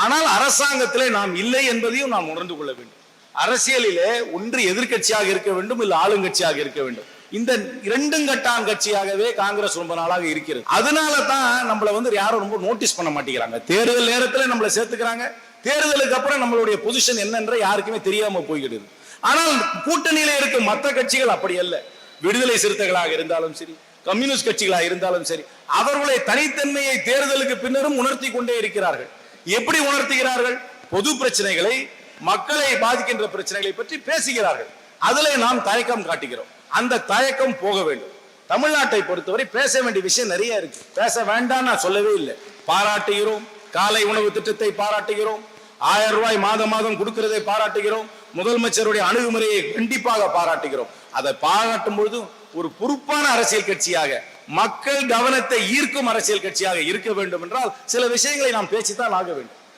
ஆனால் அரசாங்கத்திலே நாம் இல்லை என்பதையும் நாம் உணர்ந்து கொள்ள வேண்டும். அரசியலிலே ஒன்று எதிர்கட்சியாக இருக்க வேண்டும், இல்ல ஆளுங்கட்சியாக இருக்க வேண்டும். இந்த இரண்டும் கட்டான் கட்சியாகவே காங்கிரஸ் ரொம்ப நாளாக இருக்கிறது. அதனால தான் நம்மள யாரும் ரொம்ப நோட்டீஸ் பண்ண மாட்டேங்கிறாங்க. தேர்தல் நேரத்தில் நம்மளை சேர்த்துக்கிறாங்க, தேர்தலுக்கு அப்புறம் நம்மளுடைய பொசிஷன் என்னன்ற யாருக்குமே தெரியாம போய்கிடுது. ஆனால் கூட்டணியில இருக்கும் மற்ற கட்சிகள் அப்படி அல்ல. விடுதலை சிறுத்தைகளாக இருந்தாலும் சரி, கம்யூனிஸ்ட் கட்சிகளாக இருந்தாலும் சரி, அவர்களுடைய தனித்தன்மையை தேர்தலுக்கு பின்னரும் உணர்த்தி கொண்டே இருக்கிறார்கள். எப்படி உணர்த்துகிறார்கள்? பொது பிரச்சனைகளை, மக்களை பாதிக்கின்ற பிரச்சனைகளை பற்றி பேசுகிறார்கள். அதிலே நாம் தயக்கம் காட்டுகிறோம். அந்த தயக்கம் போக வேண்டும். தமிழ்நாட்டை பொறுத்தவரை பேச வேண்டிய விஷயம் நிறைய இருக்கு. பேச வேண்டாம் நான் சொல்லவே இல்லை. பாராட்டுகிறோம், காலை உணவு திட்டத்தை பாராட்டுகிறோம், 1000 ரூபாய் மாதம் மாதம் கொடுக்கிறதை பாராட்டுகிறோம், முதலமைச்சருடைய அணுகுமுறையை கண்டிப்பாக பாராட்டுகிறோம். அதை பாராட்டும் பொழுது ஒரு பொறுப்பான அரசியல் கட்சியாக, மக்கள் கவனத்தை ஈர்க்கும் அரசியல் கட்சியாக இருக்க வேண்டும் என்றால் சில விஷயங்களை நாம் பேசித்தான் ஆக வேண்டும்.